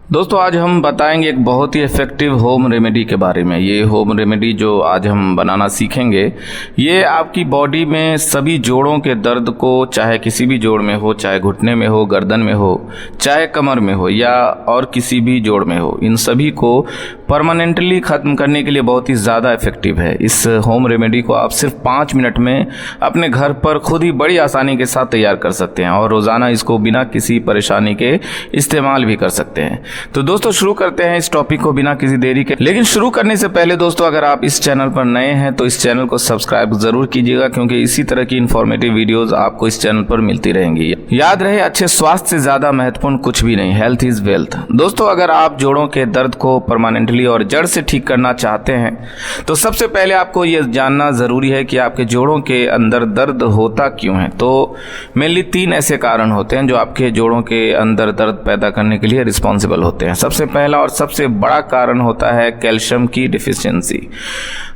दोस्तों आज हम बताएंगे एक बहुत ही इफ़ेक्टिव होम रेमेडी के बारे में। ये होम रेमेडी जो आज हम बनाना सीखेंगे ये आपकी बॉडी में सभी जोड़ों के दर्द को, चाहे किसी भी जोड़ में हो, चाहे घुटने में हो, गर्दन में हो, चाहे कमर में हो या और किसी भी जोड़ में हो, इन सभी को परमानेंटली ख़त्म करने के लिए बहुत ही ज़्यादा इफ़ेक्टिव है। इस होम रेमेडी को आप सिर्फ 5 मिनट में अपने घर पर खुद ही बड़ी आसानी के साथ तैयार कर सकते हैं और रोज़ाना इसको बिना किसी परेशानी के इस्तेमाल भी कर सकते हैं। तो दोस्तों शुरू करते हैं इस टॉपिक को बिना किसी देरी के। लेकिन शुरू करने से पहले दोस्तों अगर आप इस चैनल पर नए हैं तो इस चैनल को सब्सक्राइब जरूर कीजिएगा, क्योंकि इसी तरह की इन्फॉर्मेटिव वीडियोस आपको इस चैनल पर मिलती रहेंगी। याद रहे, अच्छे स्वास्थ्य से ज्यादा महत्वपूर्ण कुछ भी नहीं। Health is wealth. दोस्तों अगर आप जोड़ों के दर्द को परमानेंटली और जड़ से ठीक करना चाहते हैं तो सबसे पहले आपको ये जानना जरूरी है कि आपके जोड़ों के अंदर दर्द होता क्यों है। तो मेनली 3 ऐसे कारण होते हैं जो आपके जोड़ों के अंदर दर्द पैदा करने के लिए रिस्पॉन्सिबल होते हैं। सबसे पहला और सबसे बड़ा कारण होता है कैल्शियम की डिफिशियंसी।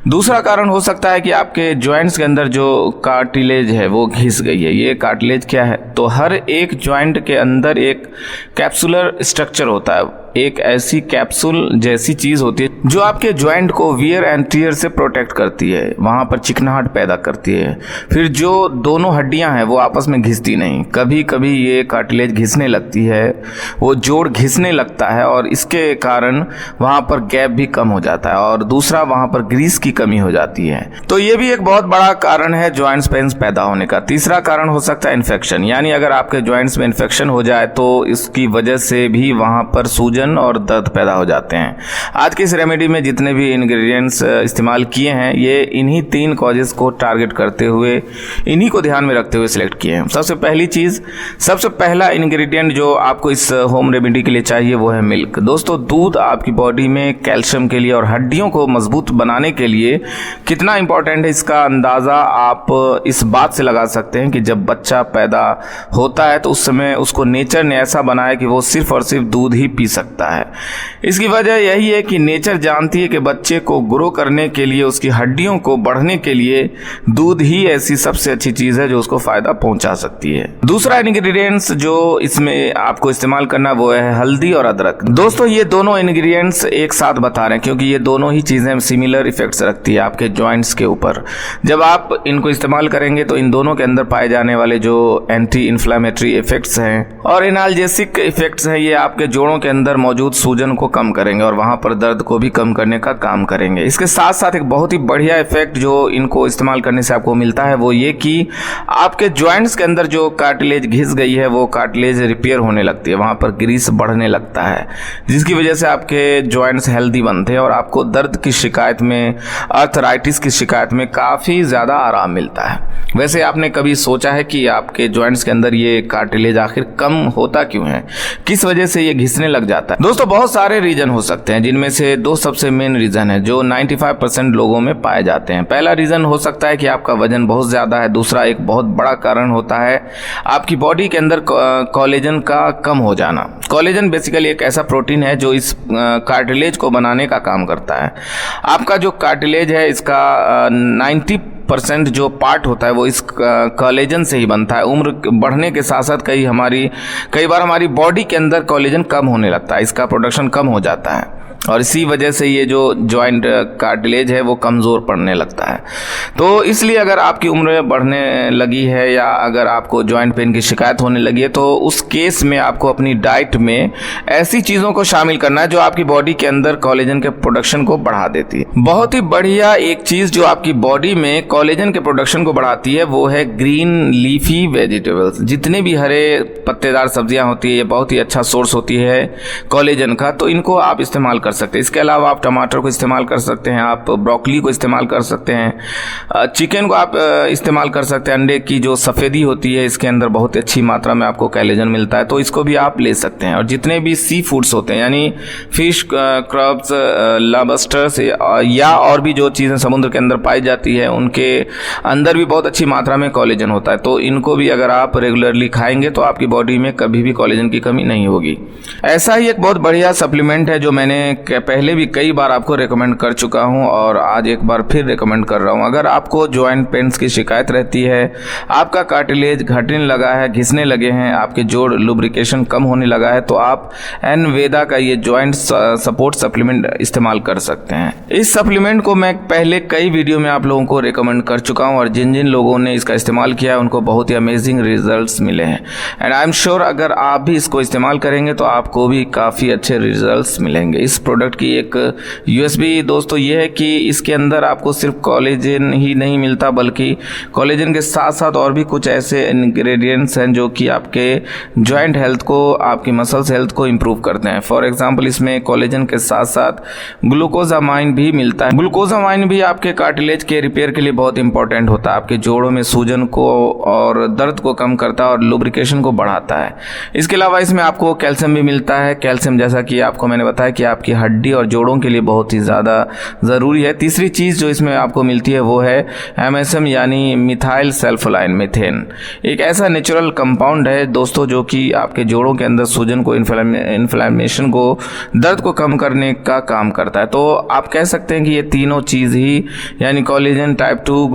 दूसरा कारण हो सकता है कि आपके जॉइंट्स के अंदर जो कार्टिलेज है वो घिस गई है। ये कार्टिलेज क्या है? तो हर एक जॉइंट के अंदर एक कैप्सुलर स्ट्रक्चर होता है, एक ऐसी कैप्सूल जैसी चीज होती है जो आपके जॉइंट को वियर एंड टियर से प्रोटेक्ट करती है, वहां पर चिकनाहट पैदा करती है। फिर जो दोनों हड्डियां हैं वो आपस में घिसती नहीं। कभी कभी ये कार्टिलेज घिसने लगती है, वो जोड़ घिसने लगता है और इसके कारण वहां पर गैप भी कम हो जाता है और दूसरा वहां पर ग्रीस की कमी हो जाती है। तो ये भी एक बहुत बड़ा कारण है जॉइंट्स पेन्स पैदा होने का। तीसरा कारण हो सकता है इन्फेक्शन, यानी अगर आपके जॉइंट्स में इन्फेक्शन हो जाए तो इसकी वजह से भी वहां पर सूजन और दर्द पैदा हो जाते हैं। आज की इस रेमेडी में जितने भी इंग्रेडिएंट्स इस्तेमाल किए हैं ये इन्हीं 3 कॉजेस को टारगेट करते हुए, इन्हीं को ध्यान में रखते हुए सिलेक्ट किए हैं। सबसे पहला इंग्रेडिएंट जो आपको इस होम रेमेडी के लिए चाहिए वो है मिल्क। दोस्तों दूध आपकी बॉडी में कैल्शियम के लिए और हड्डियों को मजबूत बनाने के लिए कितना इंपॉर्टेंट है इसका अंदाजा आप इस बात से लगा सकते हैं कि जब बच्चा पैदा होता है तो उस समय उसको नेचर ने ऐसा बनाया कि वो सिर्फ और सिर्फ दूध ही पी सकता है। इसकी वजह यही है कि नेचर जानती है कि बच्चे को ग्रो करने के लिए, उसकी हड्डियों को बढ़ने के लिए दूध ही ऐसी सबसे अच्छी चीज है जो उसको फायदा पहुंचा सकती है। दूसरा इंग्रेडिएंट्स जो इसमें आपको इस्तेमाल करना वो है हल्दी और अदरक। दोस्तों ये दोनों इंग्रेडिएंट्स एक साथ बता रहे हैं क्योंकि ये दोनों ही चीजें सिमिलर इफेक्ट्स रखती है आपके जॉइंट्स के ऊपर। जब आप इनको इस्तेमाल करेंगे तो इन दोनों के अंदर पाए जाने वाले जो एंटी इन्फ्लामेटरी इफेक्ट्स हैं और एनाल्जेसिक इफेक्ट्स हैं ये आपके जोड़ों के अंदर मौजूद सूजन को कम करेंगे और वहां पर दर्द को भी कम करने का काम करेंगे। इसके साथ साथ एक बहुत ही बढ़िया इफेक्ट जो इनको इस्तेमाल करने से आपको मिलता है वो ये कि आपके जॉइंट्स के अंदर जो कार्टिलेज घिस गई है वो कार्टिलेज रिपेयर होने लगती है, वहां पर ग्रीस बढ़ने लगता है, जिसकी वजह से आपके जॉइंट्स हेल्दी बनते हैं और आपको दर्द की शिकायत में, आर्थराइटिस की शिकायत में काफी ज्यादा आराम मिलता है। वैसे आपने कभी सोचा है कि आपके जॉइंट्स के अंदर ये कार्टिलेज आखिर कम होता क्यों है, किस वजह से ये घिसने लग जाता है? दोस्तों बहुत सारे रीजन हो सकते हैं, जिनमें से 2 सबसे मेन रीजन है जो 95% लोगों में पाए जाते हैं। पहला रीजन हो सकता है कि आपका वजन बहुत ज्यादा है। दूसरा एक बहुत बड़ा कारण होता है आपकी बॉडी के अंदर कोलेजन का कम हो जाना। कोलेजन बेसिकली एक ऐसा प्रोटीन है जो इस कार्टिलेज को बनाने का काम करता है। आपका जो कार्टिलेज है इसका 90% जो पार्ट होता है वो इस कोलेजन से ही बनता है। उम्र बढ़ने के साथ साथ कई बार हमारी बॉडी के अंदर कोलेजन कम होने लगता है, इसका प्रोडक्शन कम हो जाता है और इसी वजह से ये जो जॉइंट कार्टिलेज है वो कमज़ोर पड़ने लगता है। तो इसलिए अगर आपकी उम्र बढ़ने लगी है या अगर आपको जॉइंट पेन की शिकायत होने लगी है तो उस केस में आपको अपनी डाइट में ऐसी चीज़ों को शामिल करना है जो आपकी बॉडी के अंदर कोलेजन के प्रोडक्शन को बढ़ा देती है। बहुत ही बढ़िया एक चीज़ जो आपकी बॉडी में कोलेजन के प्रोडक्शन को बढ़ाती है वो है ग्रीन लीफी वेजिटेबल्स। जितने भी हरे पत्तेदार सब्जियां होती है ये बहुत ही अच्छा सोर्स होती है कोलेजन का, तो इनको आप इस्तेमाल कर सकते हैं। इसके अलावा आप टमाटर को इस्तेमाल कर सकते हैं, आप ब्रोकली को इस्तेमाल कर सकते हैं, चिकन को आप इस्तेमाल कर सकते हैं। अंडे की जो सफ़ेदी होती है इसके अंदर बहुत अच्छी मात्रा में आपको कोलेजन मिलता है, तो इसको भी आप ले सकते हैं। और जितने भी सी फूड्स होते हैं यानी फिश, क्रब्स, लॉबस्टर्स या और भी जो चीज़ें समुद्र के अंदर पाई जाती है उनके अंदर भी बहुत अच्छी मात्रा में कोलेजन होता है, तो इनको भी अगर आप रेगुलरली खाएंगे तो आपकी बॉडी में कभी भी कोलेजन की कमी नहीं होगी। ऐसा ही एक बहुत बढ़िया सप्लीमेंट है जो मैंने पहले भी कई बार आपको रेकमेंड कर चुका हूं और आज एक बार फिर रेकमेंड कर रहा हूं। अगर आपको जॉइंट पेन्स की शिकायत रहती है, आपका कार्टिलेज घटने लगा है, घिसने लगे हैं, आपके जोड़ लुब्रिकेशन कम होने लगा है, तो आप एनवेदा का ये जॉइंट सपोर्ट सप्लीमेंट इस्तेमाल कर सकते हैं। इस सप्लीमेंट को मैं पहले कई वीडियो में आप लोगों को रेकमेंड कर चुका हूं और जिन जिन लोगों ने इसका इस्तेमाल किया है उनको बहुत ही अमेजिंग रिजल्ट्स मिले हैं। एंड आई एम श्योर अगर आप भी इसको इस्तेमाल करेंगे तो आपको भी काफ़ी अच्छे रिजल्ट्स मिलेंगे। इस प्रोडक्ट की एक यूएसपी दोस्तों ये है कि इसके अंदर आपको सिर्फ कोलेजन ही नहीं मिलता, बल्कि कोलेजन के साथ साथ और भी कुछ ऐसे इंग्रेडिएंट्स हैं जो कि आपके जॉइंट हेल्थ को, आपकी मसल्स हेल्थ को इम्प्रूव करते हैं। फॉर एग्जांपल इसमें कोलेजन के साथ साथ ग्लूकोजामाइन भी मिलता है। ग्लूकोजामाइन भी आपके कार्टिलेज के रिपेयर के लिए बहुत इंपॉर्टेंट होता है, आपके जोड़ों में सूजन को और दर्द को कम करता है और लुब्रिकेशन को बढ़ाता है। इसके अलावा इसमें आपको कैल्शियम भी मिलता है। कैल्शियम जैसा कि आपको मैंने बताया कि आपकी हड्डी और जोड़ों के लिए बहुत ही ज़्यादा ज़रूरी है। तीसरी चीज़ जो इसमें आपको मिलती है वो है MSM यानी मिथाइल सल्फोनाइल मीथेन। एक ऐसा नेचुरल कंपाउंड है दोस्तों जो कि आपके जोड़ों के अंदर सूजन को, इन्फ्लेमेशन को, दर्द को कम करने का काम करता है। तो आप कह सकते हैं कि ये तीनों चीज़ ही यानी कोलेजन, टाइप 2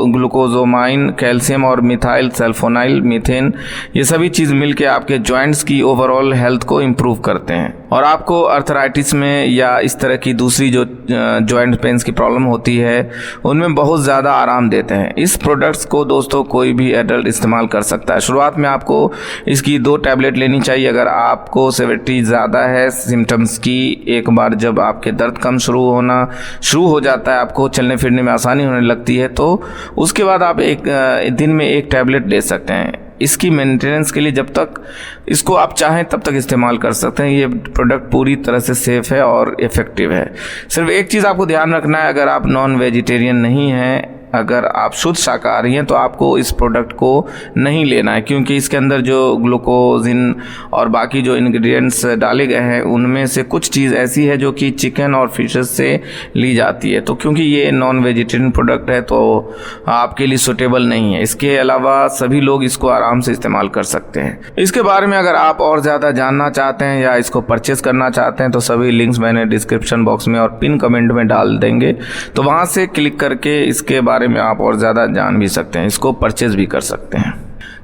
ग्लूकोजामाइन, कैल्शियम और मिथाइल सल्फोनाइल मीथेन, ये सभी चीज़ मिलके आपके जॉइंट्स की ओवरऑल हेल्थ को इम्प्रूव करते हैं और आपको अर्थराइटिस में या इस तरह की दूसरी जो जॉइंट पेन्स की प्रॉब्लम होती है उनमें बहुत ज़्यादा आराम देते हैं। इस प्रोडक्ट्स को दोस्तों कोई भी एडल्ट इस्तेमाल कर सकता है। शुरुआत में आपको इसकी 2 टैबलेट लेनी चाहिए। अगर आपको सेवेरिटी ज़्यादा है सिम्टम्स की, एक बार जब आपके दर्द कम शुरू हो जाता है, आपको चलने फिरने में आसानी होने लगती है, तो उसके बाद आप एक दिन में 1 टैबलेट ले सकते हैं। इसकी मेंटेनेंस के लिए जब तक इसको आप चाहें तब तक इस्तेमाल कर सकते हैं। ये प्रोडक्ट पूरी तरह से सेफ़ है और इफ़ेक्टिव है। सिर्फ एक चीज़ आपको ध्यान रखना है, अगर आप नॉन वेजिटेरियन नहीं हैं, अगर आप शुद्ध शाकाहारी हैं, तो आपको इस प्रोडक्ट को नहीं लेना है, क्योंकि इसके अंदर जो ग्लूकोजिन और बाकी जो इंग्रेडिएंट्स डाले गए हैं उनमें से कुछ चीज़ ऐसी है जो कि चिकन और फिशेस से ली जाती है। तो क्योंकि ये नॉन वेजिटेरियन प्रोडक्ट है तो आपके लिए सूटेबल नहीं है। इसके अलावा सभी लोग इसको आराम से इस्तेमाल कर सकते हैं। इसके बारे में अगर आप और ज़्यादा जानना चाहते हैं या इसको परचेज़ करना चाहते हैं तो सभी लिंक्स मैंने डिस्क्रिप्शन बॉक्स में और पिन कमेंट में डाल देंगे, तो वहाँ से क्लिक करके इसके बारे में आप और ज़्यादा जान भी सकते हैं, इसको परचेज भी कर सकते हैं।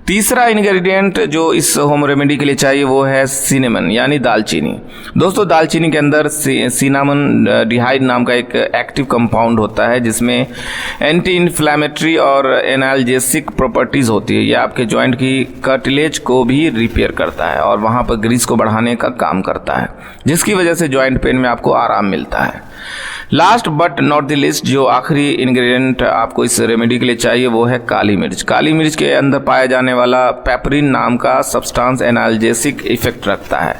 तीसरा इंग्रेडिएंट जो इस होम रेमेडी के लिए चाहिए वो है सिनेमन यानी दालचीनी। दोस्तों दालचीनी के अंदर सिनामन डिहाइड नाम का एक एक्टिव कंपाउंड होता है जिसमें एंटी इन्फ्लेमेटरी और एनाल्जेसिक प्रॉपर्टीज़ होती है। ये आपके जॉइंट की कार्टिलेज को भी रिपेयर करता है और वहाँ पर ग्रीस को बढ़ाने का काम करता है, जिसकी वजह से जॉइंट पेन में आपको आराम मिलता है। Last but not the list, जो आखिरी इंग्रेडिएंट आपको इस रेमेडी के लिए चाहिए वो है काली मिर्च। काली मिर्च के अंदर पाया जाने वाला पेपरिन नाम का सब्सटेंस एनाल्जेसिक इफेक्ट रखता है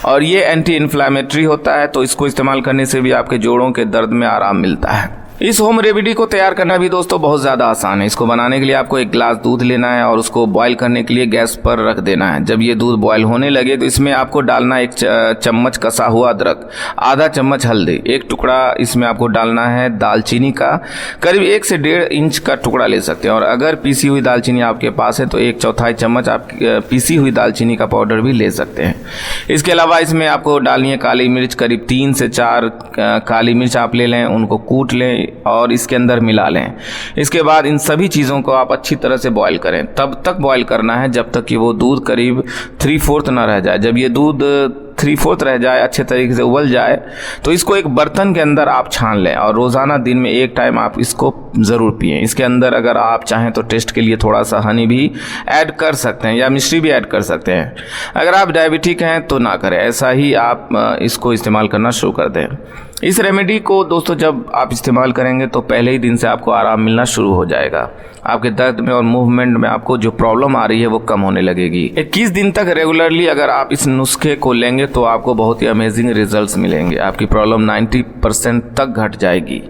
और ये एंटी इन्फ्लेमेटरी होता है, तो इसको इस्तेमाल करने से भी आपके जोड़ों के दर्द में आराम मिलता है। इस होम रेमेडी को तैयार करना भी दोस्तों बहुत ज़्यादा आसान है। इसको बनाने के लिए आपको 1 गिलास दूध लेना है और उसको बॉईल करने के लिए गैस पर रख देना है। जब ये दूध बॉईल होने लगे तो इसमें आपको डालना 1 चम्मच कसा हुआ अदरक, आधा चम्मच हल्दी, 1 टुकड़ा इसमें आपको डालना है दालचीनी का, करीब 1 से 1.5 इंच का टुकड़ा ले सकते हैं। और अगर पीसी हुई दालचीनी आपके पास है तो 1/4 चम्मच आप पीसी हुई दालचीनी का पाउडर भी ले सकते हैं। इसके अलावा इसमें आपको डालनी है काली मिर्च, करीब 3 से 4 काली मिर्च आप ले लें, उनको कूट लें और इसके अंदर मिला लें। इसके बाद इन सभी चीज़ों को आप अच्छी तरह से बॉईल करें। तब तक बॉईल करना है जब तक कि वो दूध करीब 3/4 ना रह जाए। जब ये दूध 3/4 रह जाए, अच्छे तरीके से उबल जाए, तो इसको एक बर्तन के अंदर आप छान लें और रोज़ाना दिन में 1 टाइम आप इसको ज़रूर पिएं। इसके अंदर अगर आप चाहें तो टेस्ट के लिए थोड़ा सा हनी भी ऐड कर सकते हैं या मिश्री भी ऐड कर सकते हैं। अगर आप डायबिटिक हैं तो ना करें, ऐसा ही आप इसको इस्तेमाल करना शुरू कर दें। इस रेमेडी को दोस्तों जब आप इस्तेमाल करेंगे तो पहले ही दिन से आपको आराम मिलना शुरू हो जाएगा। आपके दर्द में और मूवमेंट में आपको जो प्रॉब्लम आ रही है वो कम होने लगेगी। 21 दिन तक रेगुलरली अगर आप इस नुस्खे को लेंगे तो आपको बहुत ही अमेजिंग रिजल्ट्स मिलेंगे। आपकी प्रॉब्लम 90% तक घट जाएगी।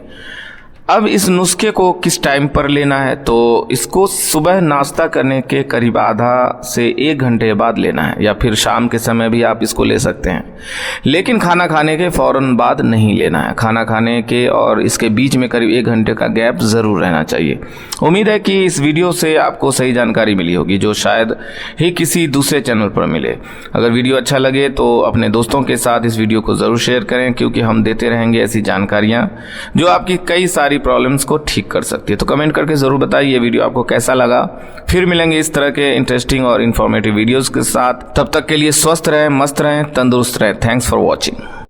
अब इस नुस्खे को किस टाइम पर लेना है, तो इसको सुबह नाश्ता करने के करीब आधा से 1 घंटे बाद लेना है, या फिर शाम के समय भी आप इसको ले सकते हैं, लेकिन खाना खाने के फ़ौरन बाद नहीं लेना है। खाना खाने के और इसके बीच में करीब 1 घंटे का गैप ज़रूर रहना चाहिए। उम्मीद है कि इस वीडियो से आपको सही जानकारी मिली होगी, जो शायद ही किसी दूसरे चैनल पर मिले। अगर वीडियो अच्छा लगे तो अपने दोस्तों के साथ इस वीडियो को ज़रूर शेयर करें, क्योंकि हम देते रहेंगे ऐसी जानकारियाँ जो आपकी कई सारी प्रॉब्लम्स को ठीक कर सकती है। तो कमेंट करके ज़रूर बताइए ये वीडियो आपको कैसा लगा। फिर मिलेंगे इस तरह के इंटरेस्टिंग और इन्फॉर्मेटिव वीडियोज़ के साथ। तब तक के लिए स्वस्थ रहें, मस्त रहें, तंदुरुस्त रहें। Thanks for watching.